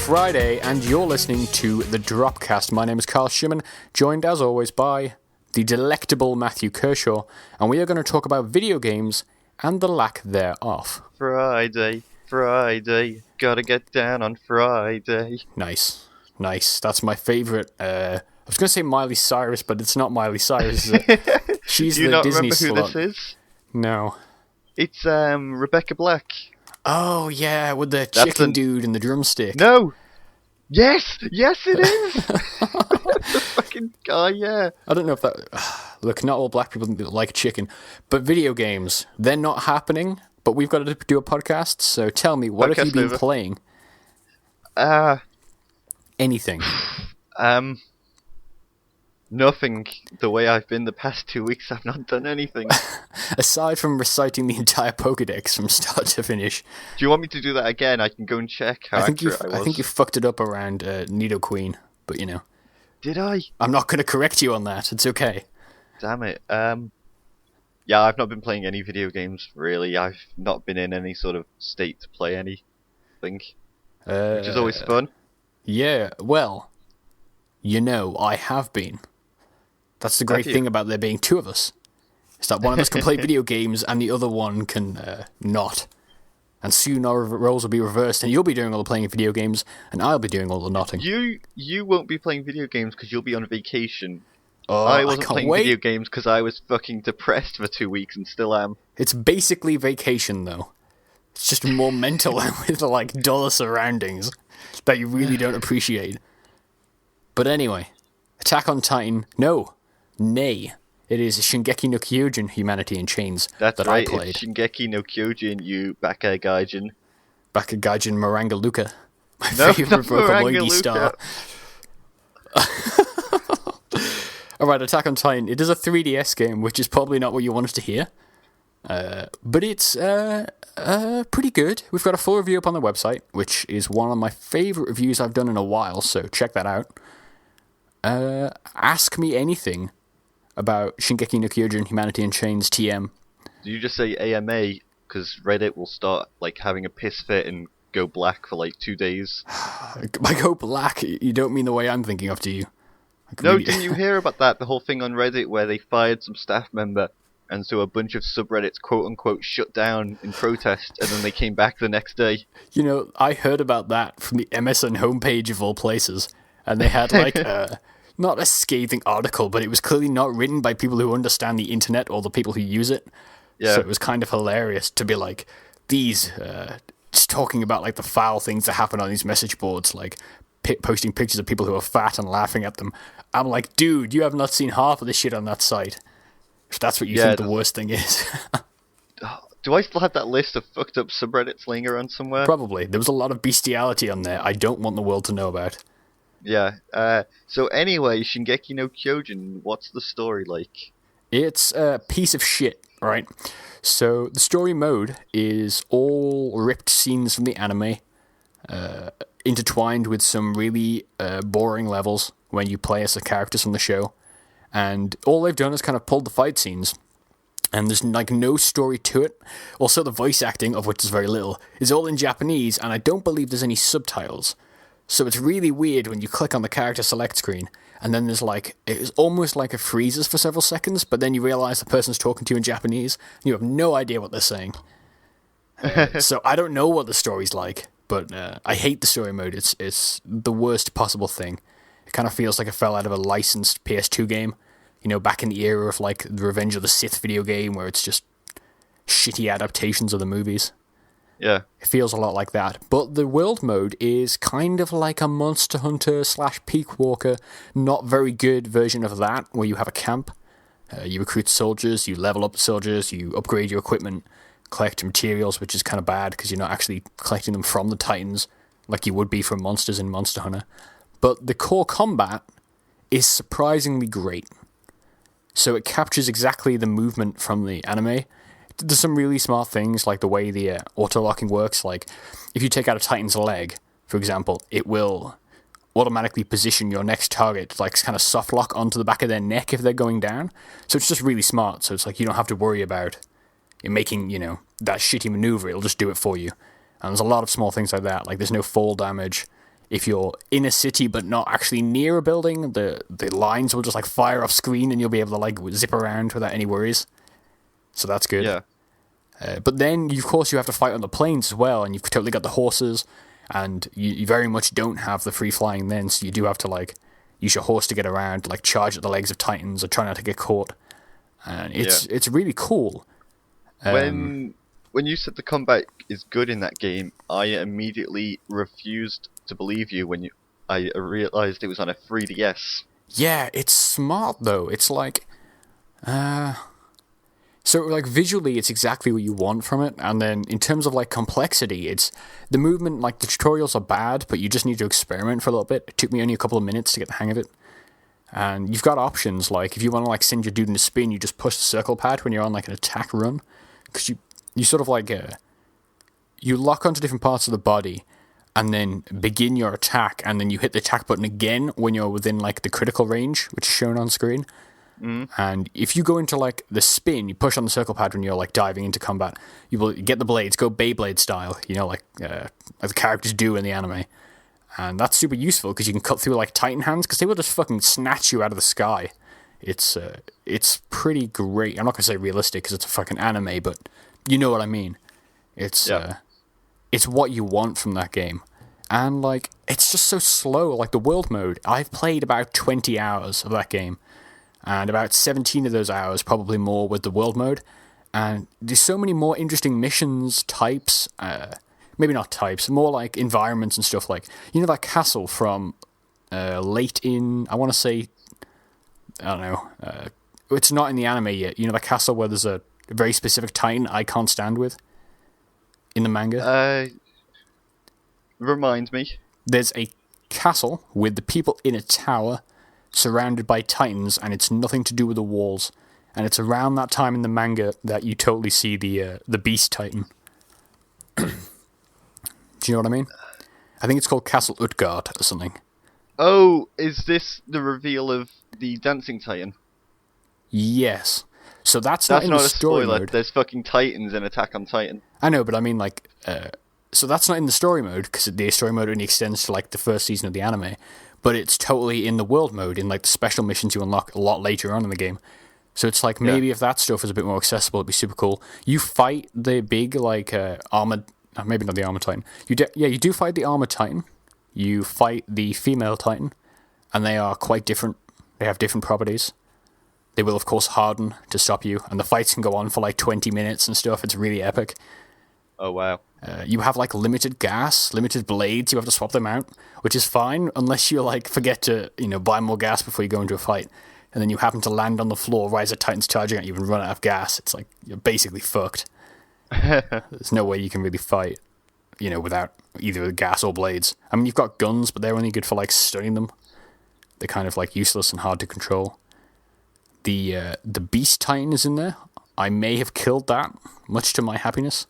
Friday, and you're listening to the Dropcast. My name is Carl Shimon, joined as always by the delectable Matthew Kershaw, and we are going to talk about video games and the lack thereof. Friday, gotta get down on Friday. Nice. That's my favourite. I was going to say Miley Cyrus, but it's not Miley Cyrus, is it? She's the Disney slut. Do you not remember who this is? No. It's Rebecca Black. Oh, yeah, with the chicken dude and the drumstick. No! Yes it is! The fucking guy, yeah. I don't know if that... Look, not all black people like chicken, but video games, they're not happening, but we've got to do a podcast, so tell me, what have you been playing? Anything. Nothing. The way I've been the past 2 weeks, I've not done anything. Aside from reciting the entire Pokédex from start to finish. Do you want me to do that again? I can go and check how accurate I was. I think you fucked it up around Nidoqueen, but you know. Did I? I'm not going to correct you on that. It's okay. Damn it. Yeah, I've not been playing any video games, really. I've not been in any sort of state to play anything, which is always fun. Yeah, well, you know, I have been. That's the great thing about there being two of us. Is that one of us can play video games and the other one can not. And soon our roles will be reversed and you'll be doing all the playing of video games and I'll be doing all the notting. You won't be playing video games because you'll be on vacation. Oh, I wasn't playing video games because I was fucking depressed for 2 weeks and still am. It's basically vacation though. It's just more mental with like duller surroundings that you really don't appreciate. But anyway, Attack on Titan, nay, it is Shingeki no Kyojin Humanity in Chains that right, I played. It's Shingeki no Kyojin, you Baka Gaijin. Baka Gaijin Maranga Luka. My favourite Vocaloid star. Alright, Attack on Titan. It is a 3DS game, which is probably not what you wanted to hear. But it's pretty good. We've got a full review up on the website, which is one of my favourite reviews I've done in a while, so check that out. Ask me anything about Shingeki no Kyojin Humanity in Chains TM. Do you just say AMA? Because Reddit will start like having a piss fit and go black for like 2 days. By go black, you don't mean the way I'm thinking of, do you? No, didn't you hear about that? The whole thing on Reddit where they fired some staff member and so a bunch of subreddits quote-unquote shut down in protest and then they came back the next day. You know, I heard about that from the MSN homepage of all places. And they had like, not a scathing article, but it was clearly not written by people who understand the internet or the people who use it. Yeah. So it was kind of hilarious to be like, these, just talking about like the foul things that happen on these message boards, like posting pictures of people who are fat and laughing at them. I'm like, dude, you have not seen half of the shit on that site. If that's what you think the worst thing is. Do I still have that list of fucked up subreddits laying around somewhere? Probably. There was a lot of bestiality on there I don't want the world to know about. Yeah. So anyway, Shingeki no Kyojin, what's the story like? It's a piece of shit, right? So the story mode is all ripped scenes from the anime, intertwined with some really boring levels when you play as the characters from the show. And all they've done is kind of pulled the fight scenes, and there's like no story to it. Also, the voice acting, of which is very little, is all in Japanese, and I don't believe there's any subtitles. So it's really weird when you click on the character select screen, and then there's like, it's almost like it freezes for several seconds, but then you realize the person's talking to you in Japanese, and you have no idea what they're saying. So I don't know what the story's like, but I hate the story mode. It's the worst possible thing. It kind of feels like it fell out of a licensed PS2 game. You know, back in the era of like the Revenge of the Sith video game, where it's just shitty adaptations of the movies. Yeah. It feels a lot like that. But the world mode is kind of like a Monster Hunter / Peak Walker, not very good version of that, where you have a camp. You recruit soldiers, you level up soldiers, you upgrade your equipment, collect materials, which is kind of bad because you're not actually collecting them from the Titans like you would be from monsters in Monster Hunter. But the core combat is surprisingly great. So it captures exactly the movement from the anime. There's some really smart things, like the way the auto-locking works. Like, if you take out a Titan's leg, for example, it will automatically position your next target, like kind of soft lock onto the back of their neck if they're going down. So it's just really smart. So it's like you don't have to worry about it making, you know, that shitty maneuver. It'll just do it for you. And there's a lot of small things like that. Like, there's no fall damage. if you're in a city but not actually near a building, the lines will just like fire off screen and you'll be able to like zip around without any worries. So that's good. Yeah. But then, of course, you have to fight on the plains as well, and you've totally got the horses, and you very much don't have the free flying then, so you do have to like use your horse to get around, like charge at the legs of titans or try not to get caught. And it's really cool. When you said the combat is good in that game, I immediately refused to believe you when I realized it was on a 3DS. Yeah, it's smart though. It's like, so like visually, it's exactly what you want from it. And then in terms of like complexity, it's the movement. Like the tutorials are bad, but you just need to experiment for a little bit. It took me only a couple of minutes to get the hang of it. And you've got options like if you want to like send your dude in a spin, you just push the circle pad when you're on like an attack run, because you sort of like you lock onto different parts of the body, and then begin your attack, and then you hit the attack button again when you're within like the critical range, which is shown on screen. And if you go into like the spin, you push on the circle pad when you're like diving into combat, you will get the blades, go Beyblade style, you know, like the characters do in the anime. And that's super useful because you can cut through like Titan hands, because they will just fucking snatch you out of the sky. It's pretty great. I'm not gonna say realistic because it's a fucking anime, but you know what I mean. It's what you want from that game. And like it's just so slow. Like the world mode, I've played about 20 hours of that game, and about 17 of those hours, probably more, with the world mode. And there's so many more interesting missions, types, maybe not types, more like environments and stuff. Like, you know that castle from late in, I want to say, I don't know, it's not in the anime yet. You know that castle where there's a very specific Titan I can't stand with in the manga? Remind me. There's a castle with the people in a tower surrounded by Titans, and it's nothing to do with the walls. And it's around that time in the manga that you totally see the Beast Titan. Do you know what I mean? I think it's called Castle Utgard or something. Oh, is this the reveal of the Dancing Titan? Yes. So that's not in not the a story spoiler. mode. There's fucking Titans in Attack on Titan. I know, but I mean, like, so that's not in the story mode, because the story mode only extends to like the first season of the anime. But it's totally in the world mode, in like the special missions you unlock a lot later on in the game. So it's like, maybe if that stuff is a bit more accessible, it'd be super cool. You fight the big, like, armored, maybe not the armored Titan. You do fight the armored Titan. You fight the female Titan, and they are quite different. They have different properties. They will, of course, harden to stop you, and the fights can go on for like 20 minutes and stuff. It's really epic. Oh, wow. You have like limited gas, limited blades. You have to swap them out, which is fine unless you like forget to, buy more gas before you go into a fight, and then you happen to land on the floor right as a Titan's charging at you and run out of gas. It's like you're basically fucked. There's no way you can really fight, without either gas or blades. I mean, you've got guns, but they're only good for like stunning them. They're kind of like useless and hard to control. The Beast Titan is in there. I may have killed that, much to my happiness.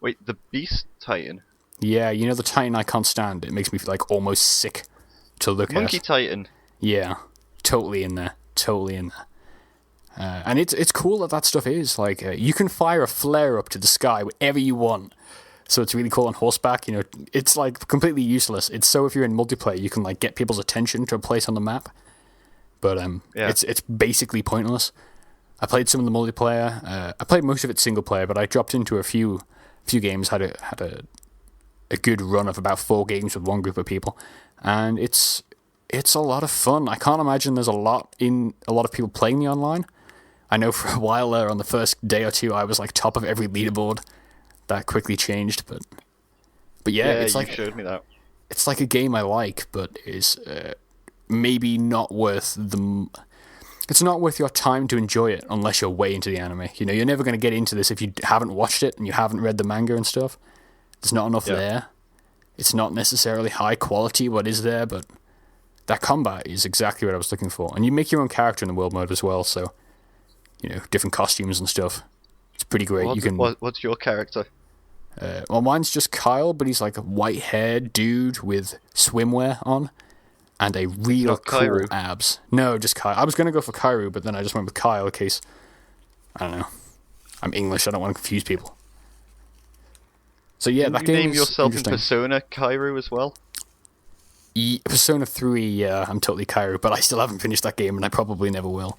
Wait, the Beast Titan? Yeah, the Titan I can't stand. It makes me like almost sick to look Monkey at. Titan? Yeah, totally in there. Totally in there. And it's cool that stuff is. Like, you can fire a flare up to the sky wherever you want. So it's really cool on horseback. It's like completely useless. It's so if you're in multiplayer, you can like get people's attention to a place on the map. But it's basically pointless. I played some of the multiplayer. I played most of it single player, but I dropped into a few games. Had a good run of about 4 games with one group of people, and it's a lot of fun. I can't imagine there's a lot of people playing the online. I know for a while there, on the first day or two, I was like top of every leaderboard. That quickly changed, but yeah, it's like, you showed me that. It's like a game I like, but is maybe not worth it's not worth your time to enjoy it unless you're way into the anime. You're never going to get into this if you haven't watched it and you haven't read the manga and stuff. There's not enough there. It's not necessarily high quality what is there, but that combat is exactly what I was looking for. And you make your own character in the world mode as well, so different costumes and stuff. It's pretty great. What's your character? Well, mine's just Kyle, but he's like a white-haired dude with swimwear on. And a real cool Kairu. abs. No, just Kyle. I was going to go for Kairu, but then I just went with Kyle in case, I don't know. I'm English, I don't want to confuse people. So yeah, Didn't that you game name is yourself in interesting. Persona Kairu as well? Persona 3, yeah, I'm totally Kairo, but I still haven't finished that game, and I probably never will.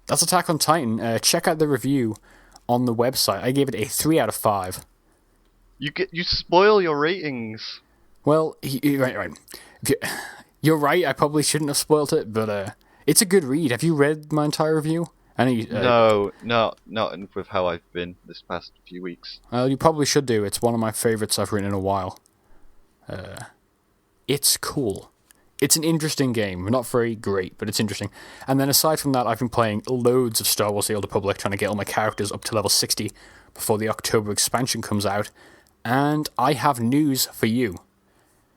That's Attack on Titan. Check out the review on the website. I gave it a 3 out of 5. You spoil your ratings. Well, right. You're right, I probably shouldn't have spoiled it, but it's a good read. Have you read my entire review? I know you, No, not with how I've been this past few weeks. Well, you probably should do. It's one of my favourites I've written in a while. It's cool. It's an interesting game. Not very great, but it's interesting. And then aside from that, I've been playing loads of Star Wars The Old Republic, trying to get all my characters up to level 60 before the October expansion comes out. And I have news for you.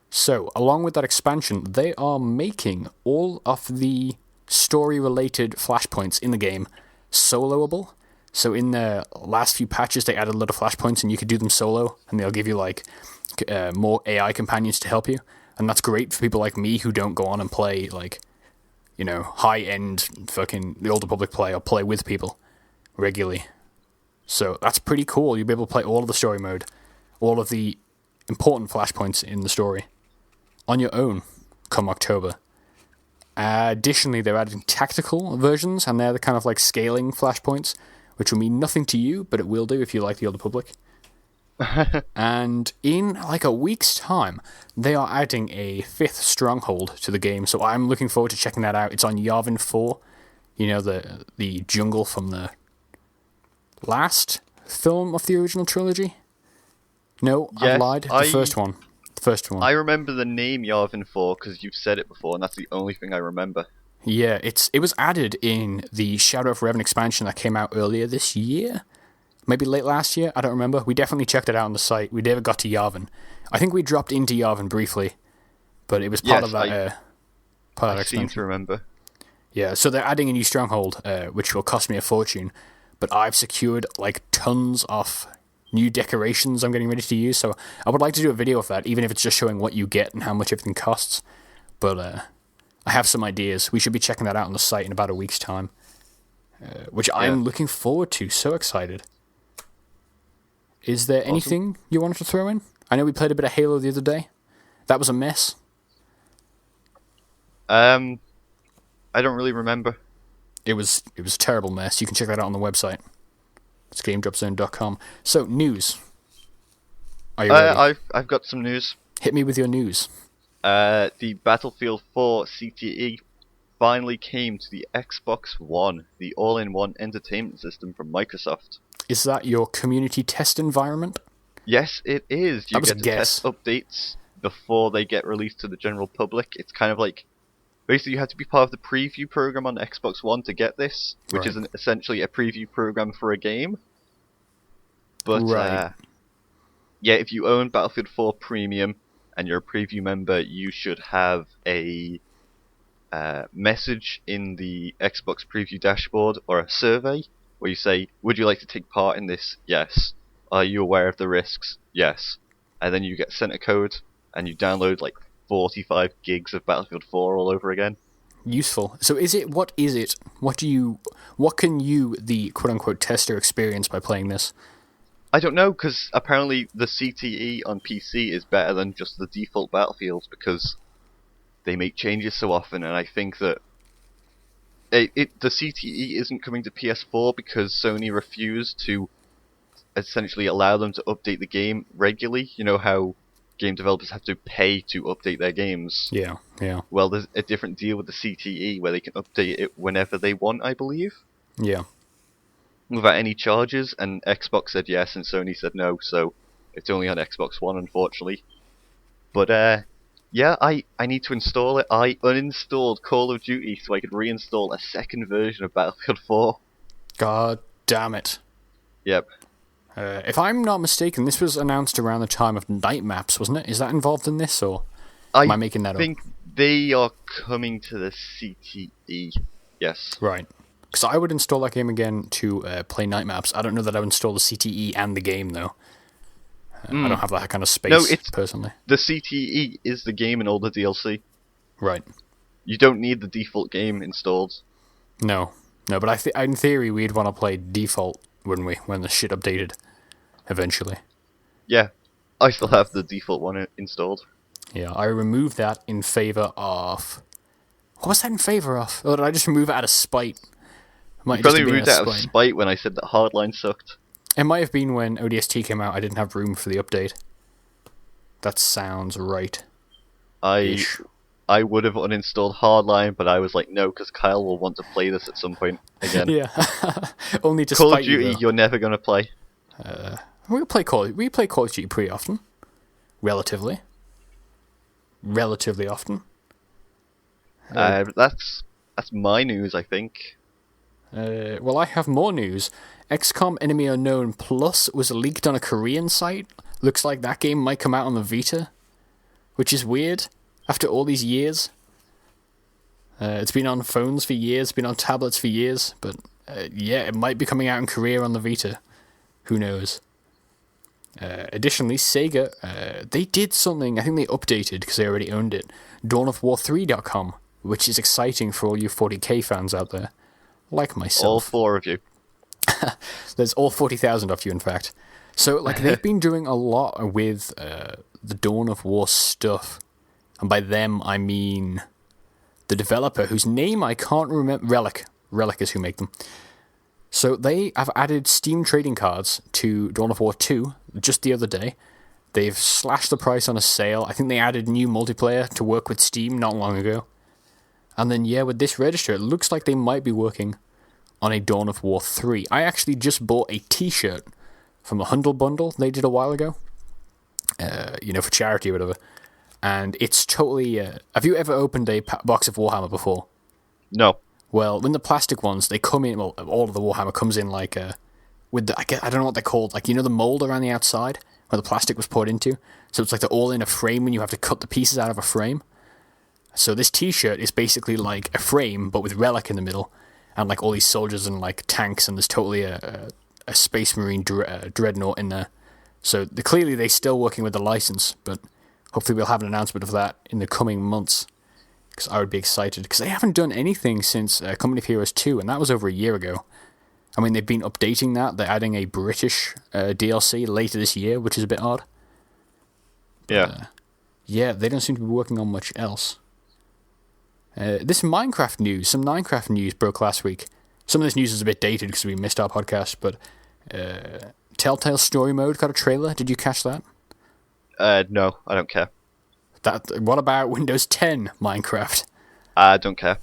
So, along with that expansion, they are making all of the story-related flashpoints in the game soloable. So in the last few patches, they added a lot of flashpoints, and you could do them solo, and they'll give you more AI companions to help you. And that's great for people like me who don't go on and play, high-end fucking The Old Republic play or play with people regularly. So that's pretty cool. You'll be able to play all of the story mode, all of the important flashpoints in the story on your own come October. Additionally, they're adding tactical versions, and they're the kind of like scaling flashpoints, which will mean nothing to you, but it will do if you like The Old Republic. And in like a week's time, they are adding a 5th stronghold to the game, so I'm looking forward to checking that out. It's on Yavin 4, the jungle from the last film of the original trilogy. No, Yes, I lied. The first one. I remember the name Yavin 4 because you've said it before, and that's the only thing I remember. Yeah, it was added in the Shadow of Revan expansion that came out earlier this year. Maybe late last year, I don't remember. We definitely checked it out on the site. We never got to Yavin. I think we dropped into Yavin briefly, but it was part of that I expansion. seem to remember. Yeah, so they're adding a new stronghold, which will cost me a fortune, but I've secured like tons of new decorations I'm getting ready to use, so I would like to do a video of that, even if it's just showing what you get and how much everything costs. But I have some ideas. We should be checking that out on the site in about a week's time, which I'm looking forward to. So excited. Is there anything you wanted to throw in? I know we played a bit of Halo the other day. That was a mess. I don't really remember. It was a terrible mess. You can check that out on the website. It's GameDropZone.com. So, news. Are you ready? I've got some news. Hit me with your news. The Battlefield 4 CTE finally came to the Xbox One, the all-in-one entertainment system from Microsoft. Is that your community test environment? Yes, it is. You get to guess. test updates before they get released to the general public. It's kind of like, basically you have to be part of the preview program on Xbox One to get this, which is essentially a preview program for a game. But if you own Battlefield 4 Premium and you're a preview member, you should have a message in the Xbox preview dashboard or a survey where you say, would you like to take part in this? Yes. Are you aware of the risks? Yes. And then you get sent a code and you download like 45 gigs of Battlefield 4 all over again. Useful. So what is it? What can you, the quote-unquote tester, experience by playing this? I don't know, because apparently the CTE on PC is better than just the default Battlefield because they make changes so often, and I think that the CTE isn't coming to PS4 because Sony refused to essentially allow them to update the game regularly. You know how game developers have to pay to update their games? Yeah. Well, there's a different deal with the CTE where they can update it whenever they want, I believe. Yeah. Without any charges, and Xbox said yes and Sony said no, so it's only on Xbox One, unfortunately. But I need to install it. I uninstalled Call of Duty so I could reinstall a second version of Battlefield 4. God damn it. Yep. If I'm not mistaken, this was announced around the time of Night Maps, wasn't it? Is that involved in this, or am I making that up? I think they are coming to the CTE. Yes. Right. Because I would install that game again to play Night Maps. I don't know that I would install the CTE and the game, though. I don't have that kind of space, personally. The CTE is the game and all the DLC. Right. You don't need the default game installed. No, but in theory, we'd want to play default, wouldn't we, when the shit updated, eventually. Yeah. I still have the default one installed. Yeah, I removed that in favor of... What was that in favor of? Or did I just remove it out of spite? You probably removed that out of spite when I said that Hardline sucked. It might have been when ODST came out, I didn't have room for the update. That sounds right. I would have uninstalled Hardline, but I was like, no, because Kyle will want to play this at some point again. Yeah. Only to Call of spite you, Duty, though. you're never going to play. We play Call of Duty pretty often. Relatively often. That's my news, I think. Well, I have more news. XCOM Enemy Unknown Plus was leaked on a Korean site. Looks like that game might come out on the Vita, which is weird after all these years. It's been on phones for years, been on tablets for years, but yeah, it might be coming out in Korea on the Vita. Who knows? Additionally, Sega, they did something, I think they updated because they already owned it, dawnofwar3.com, which is exciting for all you 40k fans out there, like myself. All 4 of you. There's all 40,000 of you, in fact. So, like, they've been doing a lot with the Dawn of War stuff, and by them, I mean the developer, whose name I can't remember, Relic is who make them. So they have added Steam trading cards to Dawn of War 2 just the other day. They've slashed the price on a sale. I think they added new multiplayer to work with Steam not long ago. And then, yeah, with this register, it looks like they might be working on a Dawn of War 3. I actually just bought a t-shirt from a Hundle Bundle they did a while ago. For charity or whatever. And it's totally... have you ever opened a box of Warhammer before? No. Well, when the plastic ones, they come in... Well, all of the Warhammer comes in like... with the, I don't know what they're called. Like, the mold around the outside where the plastic was poured into? So it's like they're all in a frame when you have to cut the pieces out of a frame. So this t-shirt is basically like a frame, but with Relic in the middle. And like all these soldiers and like tanks, and there's totally a Space Marine dreadnought in there. So clearly they're still working with the license, but hopefully we'll have an announcement of that in the coming months. Because I would be excited, because they haven't done anything since Company of Heroes 2, and that was over a year ago. I mean, they've been updating that. They're adding a British DLC later this year, which is a bit odd. Yeah. Yeah, they don't seem to be working on much else. This Minecraft news, some Minecraft news broke last week. Some of this news is a bit dated because we missed our podcast, but Telltale Story Mode got a trailer. Did you catch that? No, I don't care. What about Windows 10 Minecraft? I don't care.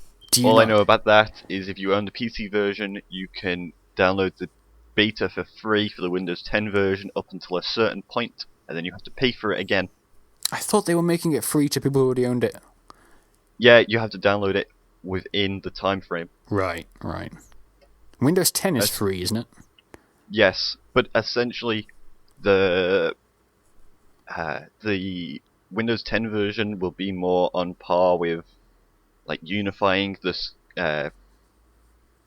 All I know know about that is if you own the PC version, you can download the beta for free for the Windows 10 version up until a certain point, and then you have to pay for it again. I thought they were making it free to people who already owned it. Yeah, you have to download it within the time frame. Right. Windows 10 is free, isn't it? Yes, but essentially the Windows 10 version will be more on par with like unifying this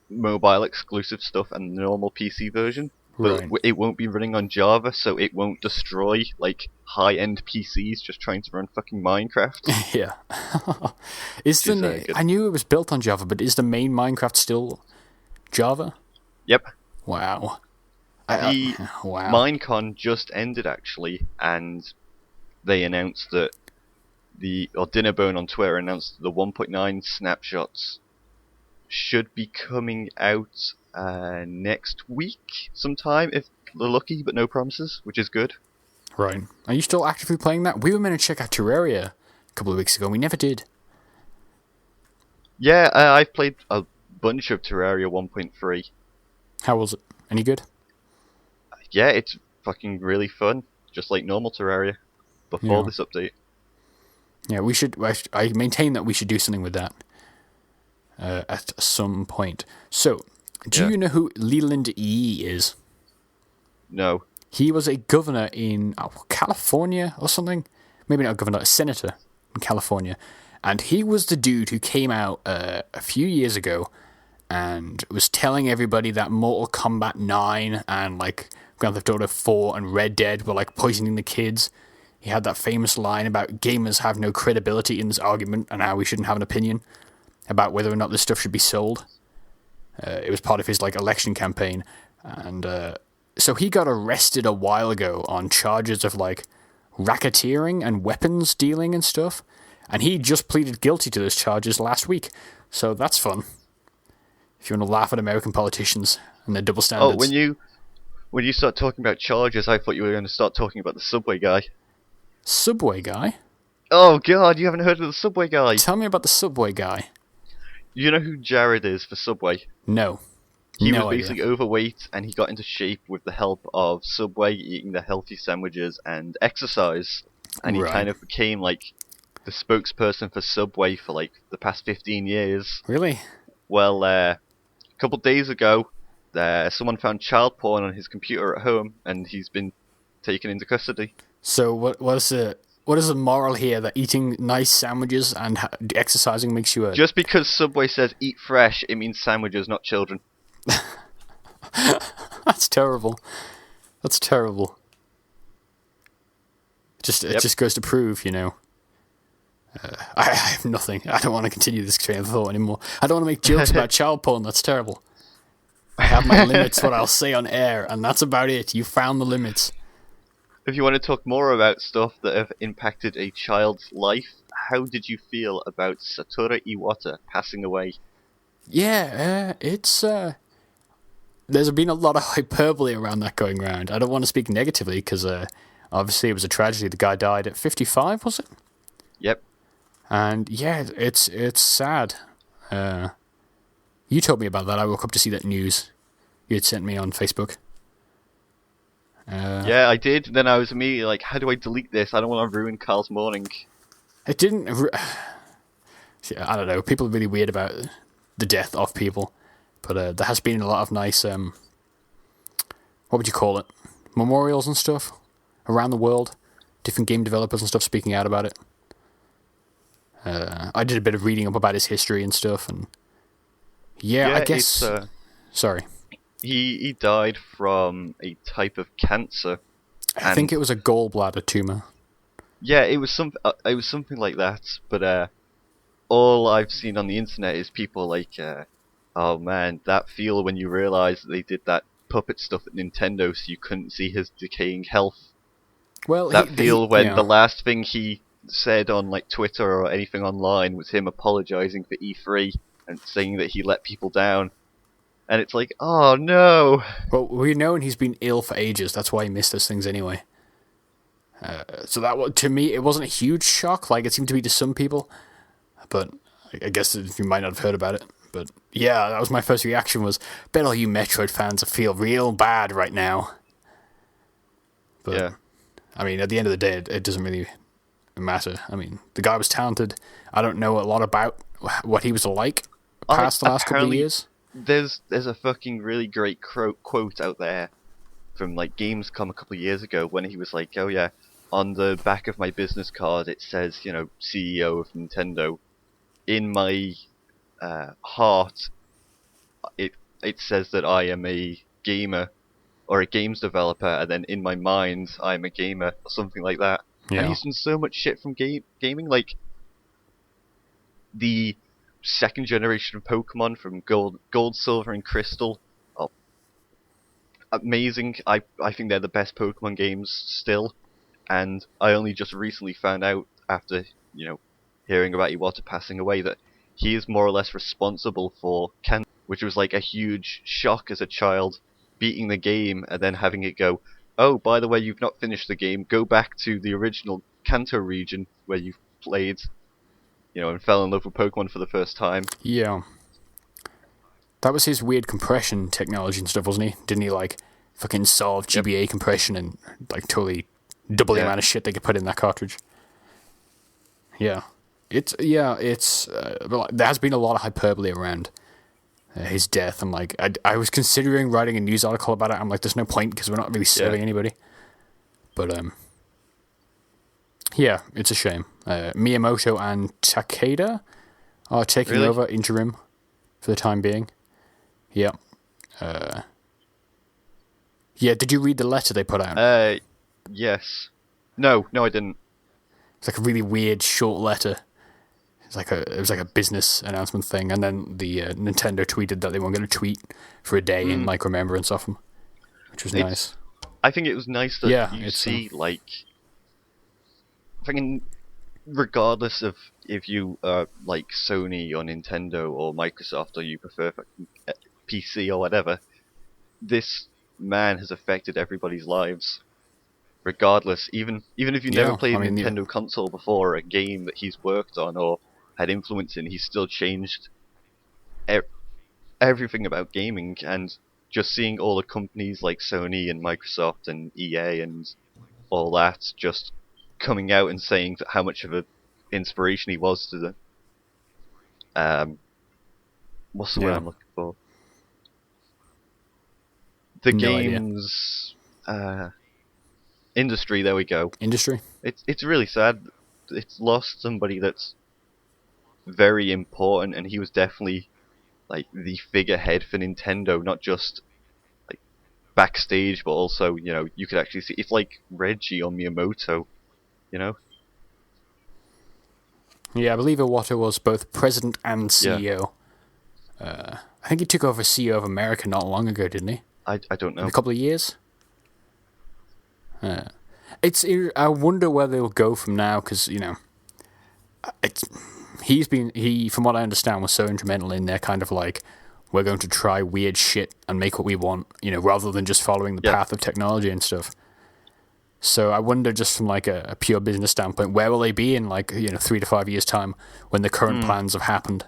mobile exclusive stuff and the normal PC version. But it won't be running on Java, so it won't destroy like high-end PCs just trying to run fucking Minecraft. Yeah. I knew it was built on Java, but is the main Minecraft still Java? Yep. Wow. Wow. Minecon just ended actually, and they announced that Dinnerbone on Twitter announced the 1.9 snapshots should be coming out next week sometime, if they're lucky, but no promises, which is good. Right. Are you still actively playing that? We were meant to check out Terraria a couple of weeks ago, and we never did. Yeah, I've played a bunch of Terraria 1.3. How was it? Any good? Yeah, it's fucking really fun, just like normal Terraria, before this update. Yeah, I maintain that we should do something with that at some point. So, do you know who Leland Yee is? No. He was a governor in California or something. Maybe not a governor, a senator in California. And he was the dude who came out a few years ago and was telling everybody that Mortal Kombat 9 and like Grand Theft Auto 4 and Red Dead were like poisoning the kids. He had that famous line about gamers have no credibility in this argument and how we shouldn't have an opinion about whether or not this stuff should be sold. It was part of his like election campaign, and so he got arrested a while ago on charges of like racketeering and weapons dealing and stuff. And he just pleaded guilty to those charges last week. So that's fun. If you want to laugh at American politicians and their double standards. Oh, when you start talking about charges, I thought you were going to start talking about the Subway guy. Subway guy? Oh god, you haven't heard of the Subway guy? Tell me about the Subway guy. You know who Jared is for Subway? No. He No was idea. basically overweight, and he got into shape with the help of Subway, eating the healthy sandwiches and exercise. And he Right. kind of became like the spokesperson for Subway for like the past 15 years. Really? Well, a couple days ago, someone found child porn on his computer at home, and he's been taken into custody. So what is the moral here that eating nice sandwiches and exercising makes you a... Just because Subway says eat fresh, it means sandwiches, not children. That's terrible. That's terrible. It just goes to prove, I have nothing. I don't want to continue this train of thought anymore. I don't want to make jokes about child porn. That's terrible. I have my limits, what I'll say on air, and that's about it. You found the limits. If you want to talk more about stuff that have impacted a child's life, how did you feel about Satoru Iwata passing away? Yeah, it's... There's been a lot of hyperbole around that going around. I don't want to speak negatively, because obviously it was a tragedy. The guy died at 55, was it? Yep. And yeah, it's sad. You told me about that. I woke up to see that news you had sent me on Facebook. Yeah, I did. Then I was immediately like, how do I delete this? I don't want to ruin Carl's morning. It didn't... I don't know. People are really weird about the death of people. But there has been a lot of nice... what would you call it? Memorials and stuff around the world. Different game developers and stuff speaking out about it. I did a bit of reading up about his history and stuff. And yeah, I guess... sorry. He died from a type of cancer. I think it was a gallbladder tumor. Yeah, it was something like that. But all I've seen on the internet is people like, oh man, that feel when you realise that they did that puppet stuff at Nintendo, so you couldn't see his decaying health. Well, that feel when the last thing he said on like Twitter or anything online was him apologising for E3 and saying that he let people down. And it's like, oh no! Well, we know he's been ill for ages. That's why he missed those things anyway. So that, to me, it wasn't a huge shock. Like it seemed to be to some people, but I guess you might not have heard about it. But yeah, that was my first reaction. Was bet all you Metroid fans feel real bad right now. But yeah. I mean, at the end of the day, it doesn't really matter. I mean, the guy was talented. I don't know a lot about what he was like past the last couple of years. There's a fucking really great quote out there from like Gamescom a couple of years ago when he was like, oh yeah, on the back of my business card it says, CEO of Nintendo. In my heart, it says that I am a gamer or a games developer, and then in my mind I'm a gamer or something like that. Yeah. And he's done so much shit from gaming, like the second generation of Pokemon from Gold, Silver, and Crystal. Oh, amazing. I think they're the best Pokemon games still. And I only just recently found out after, hearing about Iwata passing away that he is more or less responsible for Kanto, which was like a huge shock as a child, beating the game and then having it go, oh, by the way, you've not finished the game, go back to the original Kanto region where you played, and fell in love with Pokemon for the first time. Yeah. That was his weird compression technology and stuff, wasn't he? Didn't he, fucking solve GBA compression and, totally double the amount of shit they could put in that cartridge? Yeah. There has been a lot of hyperbole around his death. I'm like, I was considering writing a news article about it. I'm like, there's no point because we're not really serving anybody. But, yeah, it's a shame. Miyamoto and Takeda are taking over interim for the time being. Yeah. Yeah, did you read the letter they put out? Yes. No, I didn't. It's like a really weird short letter. It was like a business announcement thing, and then the Nintendo tweeted that they weren't going to tweet for a day in remembrance of them, which was nice. I think it was nice that you see fucking regardless of if you are like Sony or Nintendo or Microsoft or you prefer fucking PC or whatever, this man has affected everybody's lives. Regardless, even if you never Yeah, played I a mean, Nintendo console before, a game that he's worked on or had influence in, he's still changed e- everything about gaming. And just seeing all the companies like Sony and Microsoft and EA and all that just coming out and saying how much of an inspiration he was to the what's the word yeah, I'm looking for? The no idea. games industry. There we go. Industry? It's really sad. It's lost somebody that's very important, and he was definitely like the figurehead for Nintendo, not just like backstage, but also you could actually see it's like Reggie or Miyamoto, you know? Yeah, I believe Iwata was both president and Yeah, CEO. I think he took over CEO of America not long ago, didn't he? I don't In a know. couple of years. It's. I wonder where they'll go from now, because it's. He, from what I understand, was so instrumental in their kind of like, we're going to try weird shit and make what we want, rather than just following the Yeah. path of technology and stuff. So I wonder, just from like a pure business standpoint, where will they be in like 3 to 5 years time when the current plans have happened?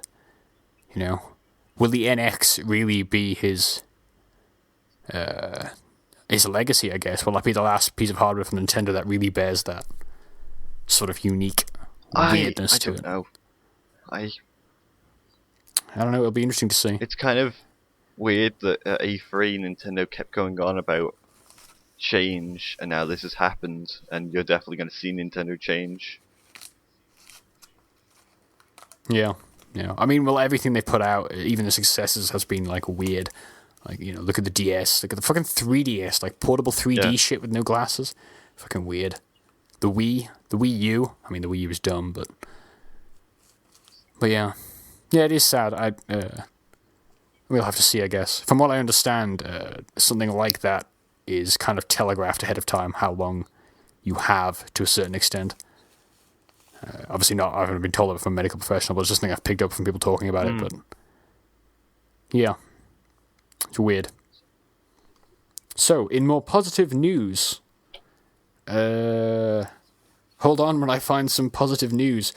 Will the NX really be his legacy? I guess will that be the last piece of hardware from Nintendo that really bears that sort of unique weirdness I to don't it? know. I don't know. It'll be interesting to see. It's kind of weird that at E3 Nintendo kept going on about change, and now this has happened, and you're definitely going to see Nintendo change. Yeah. I mean, well, everything they put out, even the successes, has been like weird. Like, look at the DS, look at the fucking 3DS, like portable 3D Yeah. shit with no glasses. Fucking weird. The Wii U. I mean, the Wii U is dumb, but yeah, it is sad. We'll have to see, I guess. From what I understand, something like that is kind of telegraphed ahead of time how long you have to a certain extent. Obviously not, I haven't been told it from a medical professional, but it's just something I've picked up from people talking about it. But yeah, it's weird. So, in more positive news, hold on when I find some positive news.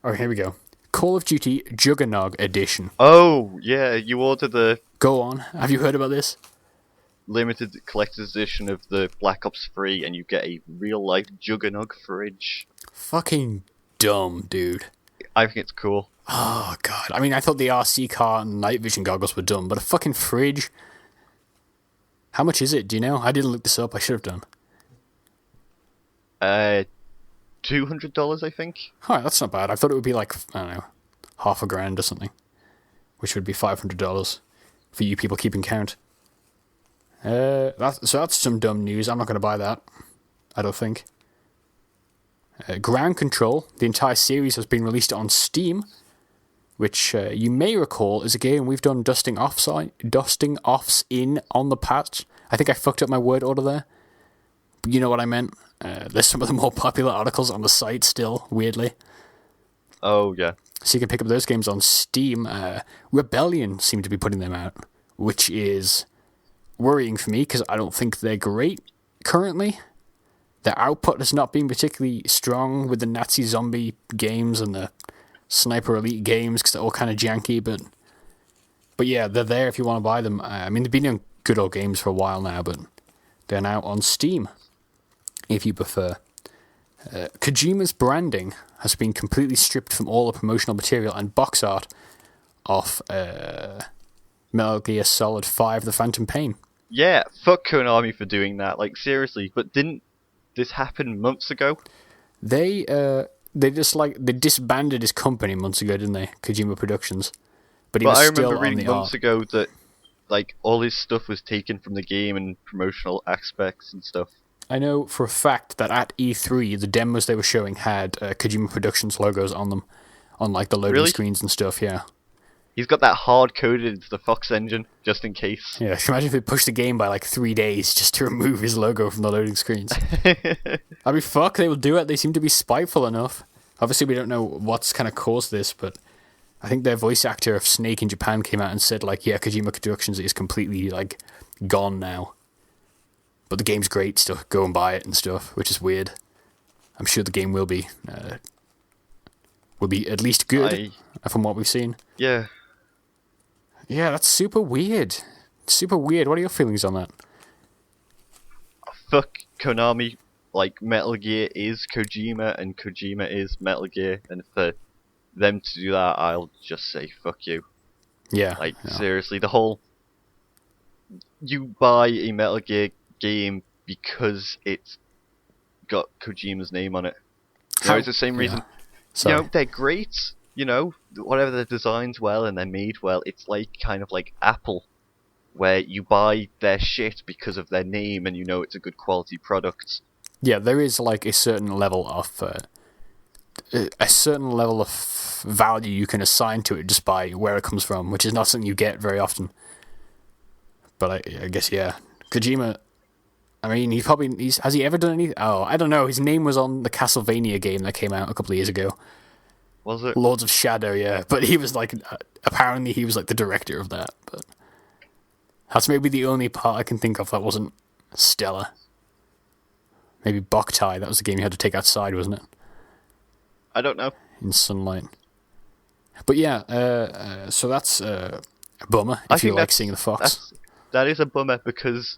Oh, here we go. Call of Duty Juggernog Edition. Oh, yeah, you order the Go on. Have you heard about this? limited collector's edition of the Black Ops 3, and you get a real-life Juggernog fridge. Fucking dumb, dude. I think it's cool. Oh, God. I mean, I thought the RC car and night vision goggles were dumb, but a fucking fridge? How much is it? Do you know? I didn't look this up. I should have done. $200, I think. Alright, that's not bad. I thought it would be like, I don't know, $1,000 or something. Which would be $500 for you people keeping count. So that's some dumb news. I'm not going to buy that. I don't think. Ground Control, the entire series, has been released on Steam, which you may recall is a game we've done dusting offs in on the past. I think I fucked up my word order there. But you know what I meant. There's some of the more popular articles on the site still, weirdly. Oh, yeah. So you can pick up those games on Steam. Rebellion seem to be putting them out, which is worrying for me because I don't think they're great currently. Their output has not been particularly strong with the Nazi zombie games and the Sniper Elite games because they're all kind of janky. But yeah, they're there if you want to buy them. I mean, they've been in good old games for a while now, but they're now on Steam if you prefer. Kojima's branding has been completely stripped from all the promotional material and box art off Metal Gear Solid 5 The Phantom Pain. Yeah, fuck Konami for doing that. Like, seriously. But didn't this happen months ago? They disbanded his company months ago, didn't they? Kojima Productions. But he was I still remember on reading the months art. ago that like all his stuff was taken from the game and promotional aspects and stuff. I know for a fact that at E3, the demos they were showing had Kojima Productions logos on them, on like the loading Really? screens and stuff. Yeah, He's got that hard-coded into the Fox engine, just in case. Yeah, can you imagine if they pushed the game by like 3 days just to remove his logo from the loading screens? I mean, fuck, they will do it. They seem to be spiteful enough. Obviously, we don't know what's kind of caused this, but I think their voice actor of Snake in Japan came out and said, like, yeah, Kojima Productions is completely, like, gone now. But the game's great, still go and buy it and stuff, which is weird. I'm sure the game will be at least good, from what we've seen. Yeah. Yeah, that's super weird. Super weird. What are your feelings on that? Fuck Konami. Like, Metal Gear is Kojima, and Kojima is Metal Gear, and for them to do that, I'll just say fuck you. Yeah. Like, seriously, the whole... You buy a Metal Gear game because it's got Kojima's name on it. You know, it's the same reason. Sorry. You know, they're great, you know, whatever they're designed well and they're made well, it's like kind of like Apple, where you buy their shit because of their name and you know it's a good quality product. Yeah, there is like a certain level of value you can assign to it just by where it comes from, which is not something you get very often. But I guess, yeah, Kojima. I mean, has he ever done anything? Oh, I don't know. His name was on the Castlevania game that came out a couple of years ago. Was it? Lords of Shadow, yeah. But he was like, apparently he was like the director of that. But that's maybe the only part I can think of that wasn't stellar. Maybe Boktai, that was the game you had to take outside, wasn't it? I don't know. In sunlight. But yeah, so that's a bummer if you like seeing the Fox. That is a bummer because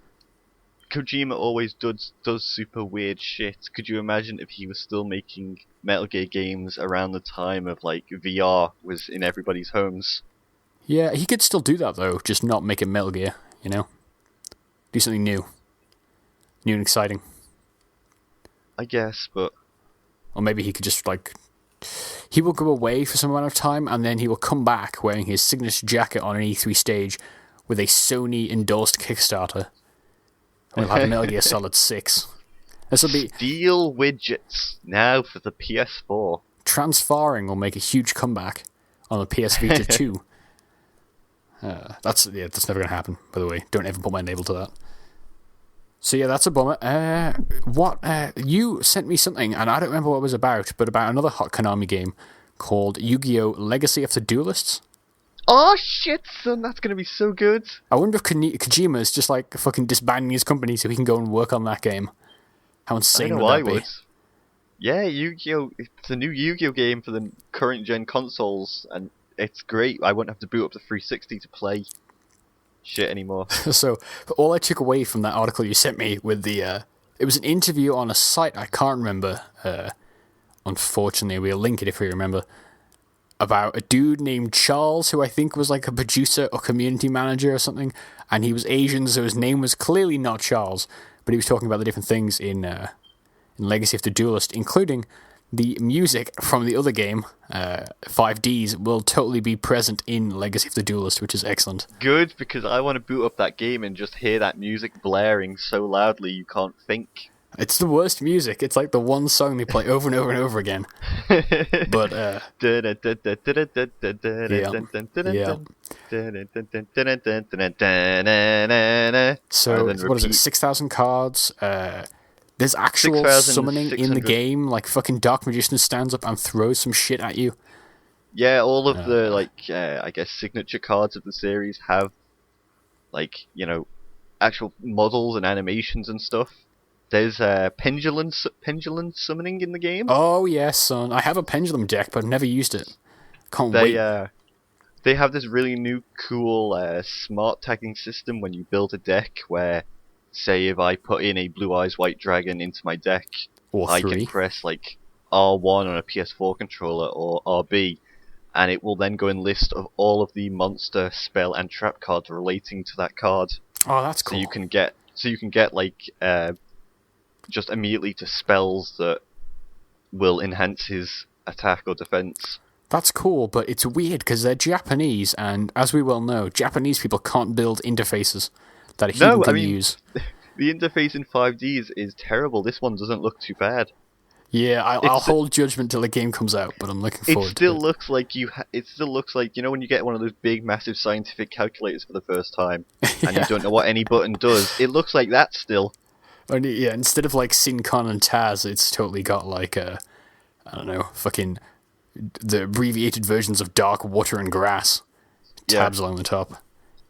Kojima always does super weird shit. Could you imagine if he was still making Metal Gear games around the time of like VR was in everybody's homes? Yeah, he could still do that though, just not make it Metal Gear, you know? Do something new. New and exciting. I guess, but... Or maybe he could just like... He will go away for some amount of time and then he will come back wearing his signature jacket on an E3 stage with a Sony-endorsed Kickstarter. We'll have Metal Gear Solid 6. This will be... Steel widgets, now for the PS4. Transfaring will make a huge comeback on the PS Vita 2. That's never going to happen, by the way. Don't ever put my label to that. So yeah, that's a bummer. You sent me something, and I don't remember what it was about, but about another hot Konami game called Yu-Gi-Oh! Legacy of the Duelists. Oh shit, son, that's gonna be so good. I wonder if Kojima is just like fucking disbanding his company so he can go and work on that game. How insane would that be? Yeah, Yu-Gi-Oh! It's a new Yu-Gi-Oh! Game for the current gen consoles, and it's great. I won't have to boot up the 360 to play shit anymore. So, all I took away from that article you sent me with the... it was an interview on a site, I can't remember. Unfortunately, we'll link it if we remember. About a dude named Charles, who I think was like a producer or community manager or something, and he was Asian, so his name was clearly not Charles, but he was talking about the different things in Legacy of the Duelist, including the music from the other game, 5Ds, will totally be present in Legacy of the Duelist, which is excellent. Good, because I want to boot up that game and just hear that music blaring so loudly you can't think. It's the worst music. It's like the one song they play over and over and over again. But, So, what is it, 6,000 cards? There's actual summoning in the game, like fucking Dark Magician stands up and throws some shit at you. Yeah, all of the, I guess, signature cards of the series have, actual models and animations and stuff. There's pendulum summoning in the game. Oh, yes, son. I have a pendulum deck, but I've never used it. Can't wait. They have this really new, cool, smart tagging system when you build a deck where... Say if I put in a Blue Eyes White Dragon into my deck, I can press like R1 on a PS4 controller or RB, and it will then go and list of all of the monster, spell, and trap cards relating to that card. Oh, that's cool. So you can get like just immediately to spells that will enhance his attack or defense. That's cool, but it's weird because they're Japanese, and as we well know, Japanese people can't build interfaces that a human can use. The interface in 5D is terrible. This one doesn't look too bad. Yeah, I'll hold judgment till the game comes out, but I'm looking forward to it. It still looks like, you know, when you get one of those big, massive scientific calculators for the first time, and you don't know what any button does. It looks like that still. Only, yeah, instead of like Sincon and Taz, it's totally got like I don't know, fucking the abbreviated versions of dark water and grass. Tabs along the top.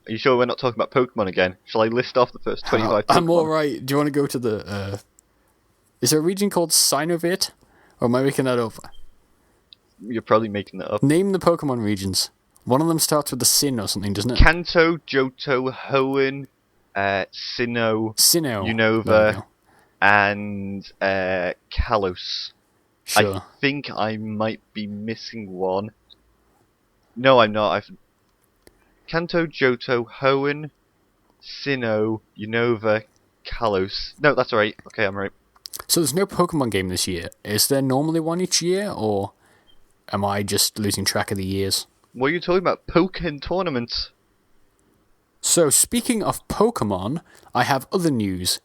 Are you sure we're not talking about Pokemon again? Shall I list off the first 25 Pokemon? I'm alright. Do you want to go to the... Is there a region called Sinovit? Or am I making that up? You're probably making that up. Name the Pokemon regions. One of them starts with a Sin or something, doesn't it? Kanto, Johto, Hoenn, Sinnoh, Unova, and Kalos. Sure. I think I might be missing one. No, I'm not. Kanto, Johto, Hoenn, Sinnoh, Unova, Kalos. No, that's alright. Okay, I'm right. So there's no Pokemon game this year. Is there normally one each year, or am I just losing track of the years? What are you talking about? Poké tournaments? So speaking of Pokemon, I have other news.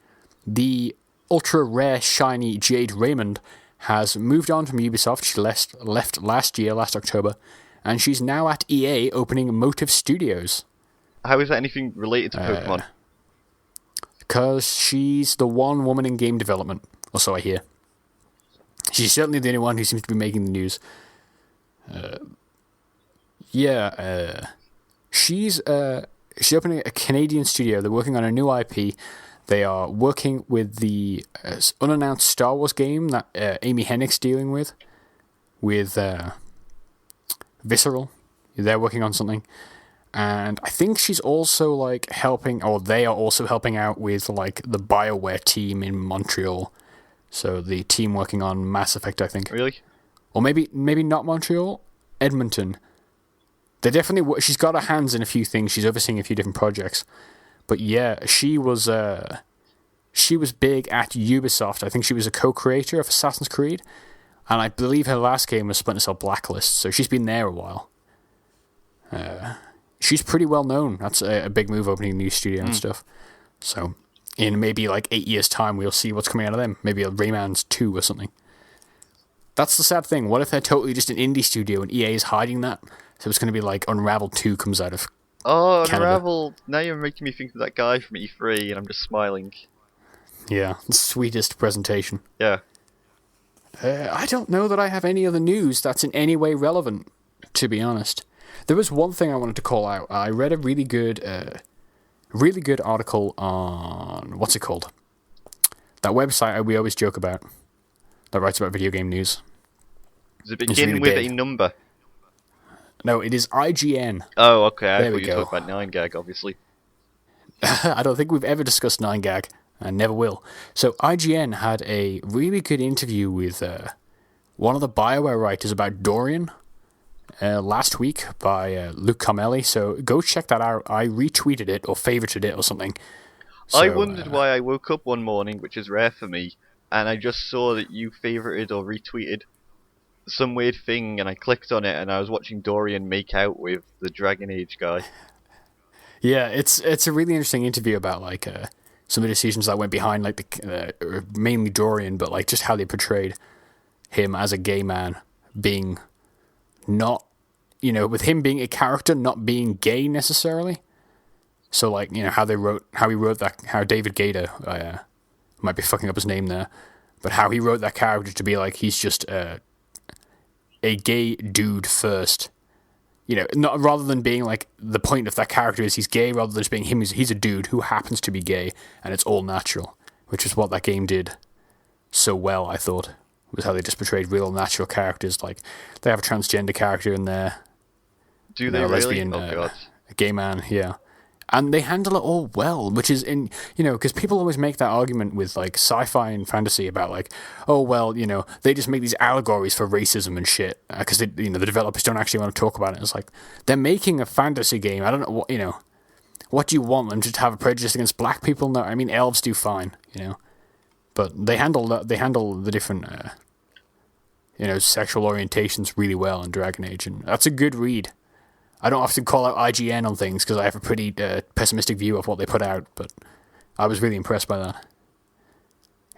The ultra rare shiny Jade Raymond has moved on from Ubisoft. She left last October, and she's now at EA opening Motive Studios. How is that anything related to Pokemon? Because she's the one woman in game development, or so I hear. She's certainly the only one who seems to be making the news. She's opening a Canadian studio. They're working on a new IP. They are working with the unannounced Star Wars game that Amy Hennick's dealing with Visceral. They're working on something. And I think she's also like helping, or they are also helping out with like the BioWare team in Montreal. So the team working on Mass Effect, I think. Really? Or maybe not Montreal, Edmonton. They definitely. She's got her hands in a few things. She's overseeing a few different projects. But yeah, she was big at Ubisoft. I think she was a co-creator of Assassin's Creed, and I believe her last game was Splinter Cell Blacklist. So she's been there a while. She's pretty well known. That's a big move, opening a new studio and stuff. So in maybe like 8 years' time, we'll see what's coming out of them. Maybe a Rayman's 2 or something. That's the sad thing. What if they're totally just an indie studio and EA is hiding that? So it's going to be like Unravel 2 comes out of Canada. Unravel. Now you're making me think of that guy from E3, and I'm just smiling. Yeah, the sweetest presentation. Yeah. I don't know that I have any other news that's in any way relevant, to be honest. There was one thing I wanted to call out. I read a really good article on, what's it called? That website we always joke about, that writes about video game news. Does it begin with a number? No, it is IGN. Oh, okay. I thought you were talking about 9gag, obviously. I don't think we've ever discussed 9gag, and never will. So IGN had a really good interview with one of the BioWare writers about Dorian last week by Luke Carmelli. So go check that out. I retweeted it or favorited it or something. So, I wondered why I woke up one morning, which is rare for me, and I just saw that you favorited or retweeted some weird thing, and I clicked on it, and I was watching Dorian make out with the Dragon Age guy. Yeah, it's a really interesting interview about like some of the decisions that went behind, like mainly Dorian, but like just how they portrayed him as a gay man being not, with him being a character not being gay necessarily. So like how he wrote that, how David Gator, might be fucking up his name there, but how he wrote that character to be like he's just a gay dude first. Not rather than being like the point of that character is he's gay, rather than just being him, he's a dude who happens to be gay, and it's all natural, which is what that game did so well, I thought, was how they just portrayed real natural characters. Like, they have a transgender character in there. Do they really? Lesbian, God. A gay man, yeah. And they handle it all well, which is because people always make that argument with like sci-fi and fantasy about like, oh well, they just make these allegories for racism and shit because the developers don't actually want to talk about it. It's like they're making a fantasy game. I don't know what do you want them to have a prejudice against black people? No, I mean elves do fine, but they handle the different sexual orientations really well in Dragon Age, and that's a good read. I don't often call out IGN on things because I have a pretty pessimistic view of what they put out, but I was really impressed by that.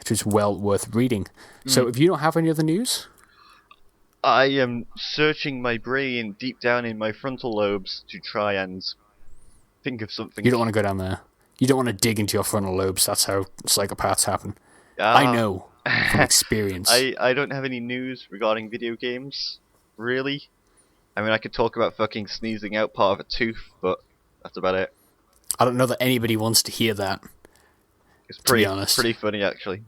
It is well worth reading. So if you don't have any other news... I am searching my brain deep down in my frontal lobes to try and think of something. You don't want to go down there. You don't want to dig into your frontal lobes. That's how psychopaths happen. I know from experience. I don't have any news regarding video games, really. I mean, I could talk about fucking sneezing out part of a tooth, but that's about it. I don't know that anybody wants to hear that. It's to be honest. Pretty funny, actually.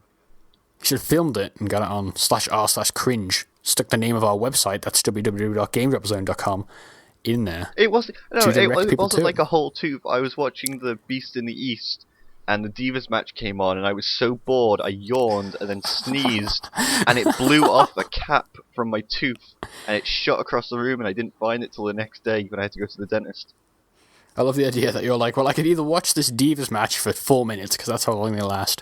You should have filmed it and got it on /r/cringe. Stuck the name of our website, that's www.GameDropZone.com, in there. It wasn't To like a whole tooth. I was watching The Beast in the East, and the Divas match came on, and I was so bored, I yawned and then sneezed, and it blew off a cap from my tooth, and it shot across the room, and I didn't find it till the next day when I had to go to the dentist. I love the idea that you're like, well, I could either watch this Divas match for 4 minutes, because that's how long they last,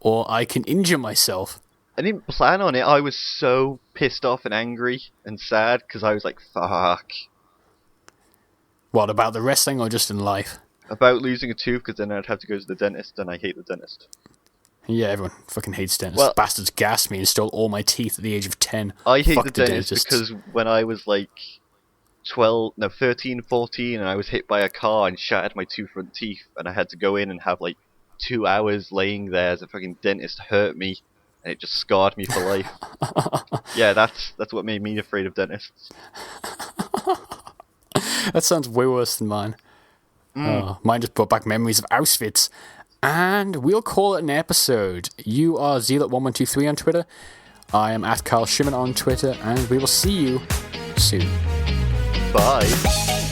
or I can injure myself. I didn't plan on it. I was so pissed off and angry and sad, because I was like, fuck. What, about the wrestling or just in life? About losing a tooth, because then I'd have to go to the dentist, and I hate the dentist. Yeah, everyone fucking hates dentists. Well, bastards gassed me and stole all my teeth at the age of 10. I hate Fuck the dentist because when I was like 13, 14, and I was hit by a car and shattered my 2 front teeth, and I had to go in and have like 2 hours laying there as a fucking dentist hurt me, and it just scarred me for life. Yeah, that's what made me afraid of dentists. That sounds way worse than mine. Mine just brought back memories of Auschwitz. And we'll call it an episode. You are Zealot1123 on Twitter. I am at Carl Shimon on Twitter, and we will see you soon. Bye.